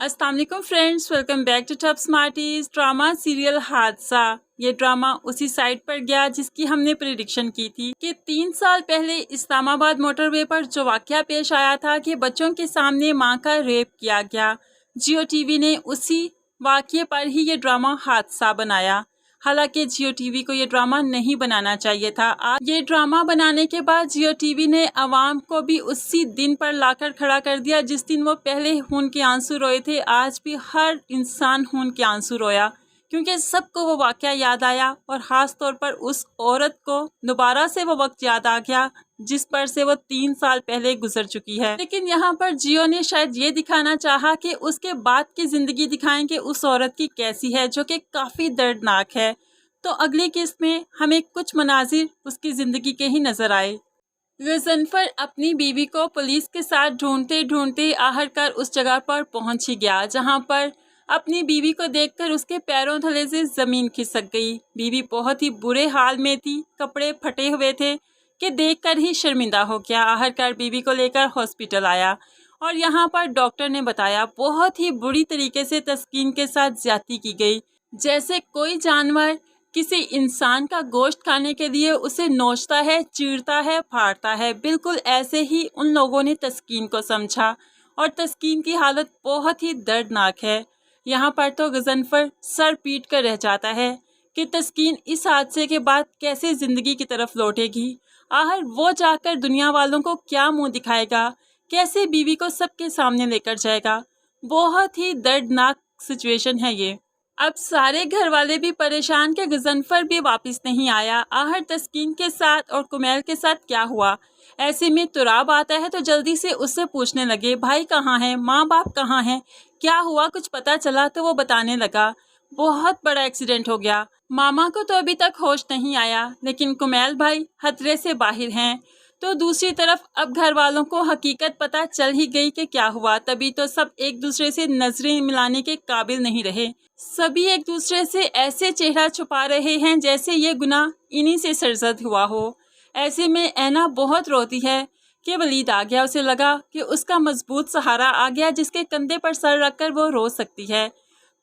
अस्सलाम वालेकुम friends, welcome back to top smarties. Drama serial Hadsa, ये ड्रामा उसी साइट पर गया जिसकी हमने प्रेडिक्शन की थी कि 3 साल पहले इस्लामाबाद मोटरवे पर जो वाकया पेश आया था कि बच्चों के सामने मां का रेप किया गया, जियो टीवी ने उसी वाकये पर ही ये ड्रामा हादसा बनाया। हालांकि जियो टीवी को ये ड्रामा नहीं बनाना चाहिए था। आज ये ड्रामा बनाने के बाद जियो टीवी ने आवाम को भी उसी दिन पर लाकर खड़ा कर दिया जिस दिन वो पहले खून के आंसू रोए थे। आज भी हर इंसान खून के आंसू रोया क्योंकि सबको वो वाकया याद आया और ख़ास तौर पर उस औरत को दोबारा से वो वक्त याद आ गया जिस पर से वो 3 साल पहले गुजर चुकी है। लेकिन यहाँ पर जियो ने शायद ये दिखाना चाहा कि उसके बाद की ज़िंदगी दिखाएं कि उस औरत की कैसी है, जो कि काफ़ी दर्दनाक है। तो अगली किस्त में हमें कुछ मनाजिर उसकी ज़िंदगी के ही नज़र आए। गज़नफ़र अपनी बीवी को पुलिस के साथ ढूंढते ढूंढते आखिरकार उस जगह पर पहुंच ही गया जहां पर अपनी बीवी को देखकर उसके पैरों तले से ज़मीन खिसक गई। बीवी बहुत ही बुरे हाल में थी, कपड़े फटे हुए थे कि देखकर ही शर्मिंदा हो गया। आखिरकार बीवी को लेकर हॉस्पिटल आया और यहाँ पर डॉक्टर ने बताया बहुत ही बुरी तरीके से तस्कीन के साथ ज्यादती की गई, जैसे कोई जानवर किसी इंसान का गोश्त खाने के लिए उसे नोचता है, चीरता है, फाड़ता है। बिल्कुल ऐसे ही उन लोगों ने तस्कीन को समझा और तस्कीन की हालत बहुत ही दर्दनाक है। यहाँ पर तो गज़नफ़र सर पीट कर रह जाता है कि तस्कीन इस हादसे के बाद कैसे ज़िंदगी की तरफ लौटेगी। आखिर वो जाकर दुनिया वालों को क्या मुंह दिखाएगा, कैसे बीवी को सबके सामने लेकर जाएगा। बहुत ही दर्दनाक सिचुएशन है ये। अब सारे घर वाले भी परेशान कि गज़नफ़र भी वापस नहीं आया। आखिर तस्कीन के साथ और कुमैल के साथ क्या हुआ। ऐसे में तुराब आता है तो जल्दी से उससे पूछने लगे भाई कहाँ है, माँ बाप कहाँ हैं, क्या हुआ, कुछ पता चला। तो वो बताने लगा बहुत बड़ा एक्सीडेंट हो गया, मामा को तो अभी तक होश नहीं आया, लेकिन कुमैल भाई खतरे से बाहर हैं। तो दूसरी तरफ अब घर वालों को हकीकत पता चल ही गई कि क्या हुआ। तभी तो सब एक दूसरे से नजरें मिलाने के काबिल नहीं रहे। सभी एक दूसरे से ऐसे चेहरा छुपा रहे हैं जैसे ये गुनाह इन्हीं से सरजद हुआ हो। ऐसे में ऐना बहुत रोती है कि वलीद आ गया। उसे लगा कि उसका मजबूत सहारा आ गया जिसके कंधे पर सर रखकर वो रो सकती है।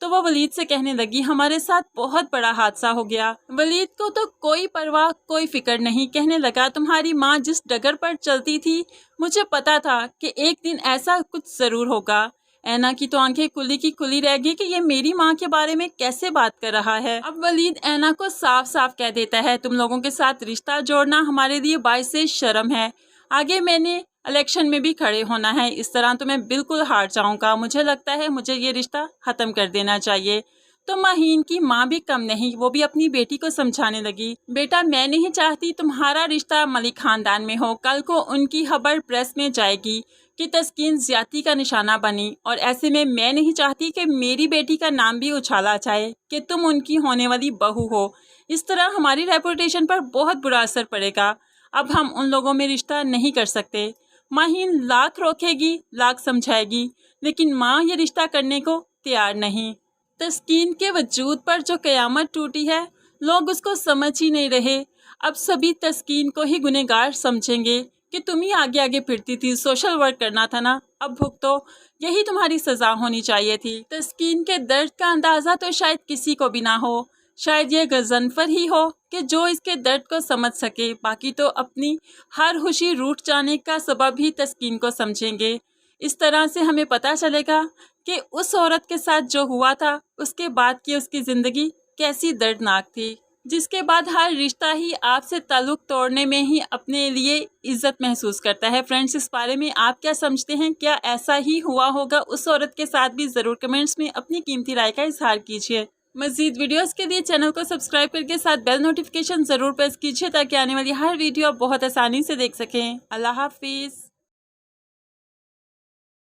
तो वो वलीद से कहने लगी हमारे साथ बहुत बड़ा हादसा हो गया। वलीद को तो कोई परवाह कोई फिक्र नहीं, कहने लगा तुम्हारी माँ जिस डगर पर चलती थी मुझे पता था कि एक दिन ऐसा कुछ ज़रूर होगा। ऐना की तो आंखें खुली की खुली रह गई कि ये मेरी माँ के बारे में कैसे बात कर रहा है। अब वलीद ऐना को साफ साफ कह देता है तुम लोगों के साथ रिश्ता जोड़ना हमारे लिए बाइस शर्म है। आगे मैंने इलेक्शन में भी खड़े होना है, इस तरह तो मैं बिल्कुल हार जाऊंगा। मुझे लगता है मुझे ये रिश्ता ख़त्म कर देना चाहिए। तो माहीन की माँ भी कम नहीं, वो भी अपनी बेटी को समझाने लगी बेटा मैं नहीं चाहती तुम्हारा रिश्ता मलिक खानदान में हो। कल को उनकी खबर प्रेस में जाएगी कि तस्कीन ज्यादती का निशाना बनी और ऐसे में मैं नहीं चाहती कि मेरी बेटी का नाम भी उछाला जाए कि तुम उनकी होने वाली बहू हो। इस तरह हमारी रेपुटेशन पर बहुत बुरा असर पड़ेगा। अब हम उन लोगों में रिश्ता नहीं कर सकते। माहीन लाख रोकेगी लाख समझाएगी लेकिन माँ ये रिश्ता करने को तैयार नहीं। तस्कीन के वजूद पर जो कयामत टूटी है लोग उसको समझ ही नहीं रहे। अब सभी तस्कीन को ही गुनहगार समझेंगे कि तुम ही आगे आगे फिरती थी, सोशल वर्क करना था ना, अब भुगतो, यही तुम्हारी सज़ा होनी चाहिए थी। तस्कीन के दर्द का अंदाज़ा तो शायद किसी को भी ना हो, शायद ये गज़नफ़र ही हो कि जो इसके दर्द को समझ सके। बाकी तो अपनी हर खुशी रूठ जाने का सबब ही तस्कीन को समझेंगे। इस तरह से हमें पता चलेगा कि उस औरत के साथ जो हुआ था उसके बाद की उसकी ज़िंदगी कैसी दर्दनाक थी, जिसके बाद हर रिश्ता ही आपसे ताल्लुक़ तोड़ने में ही अपने लिए इज़्ज़त महसूस करता है। फ्रेंड्स, इस बारे में आप क्या समझते हैं? क्या ऐसा ही हुआ होगा उस औरत के साथ भी? ज़रूर कमेंट्स में अपनी कीमती राय का इजहार कीजिए। मज़ीद वीडियोस के लिए चैनल को सब्सक्राइब करके साथ बेल नोटिफिकेशन ज़रूर प्रेस कीजिए ताकि आने वाली हर वीडियो आप बहुत आसानी से देख सकें। अल्लाह हाफिज़।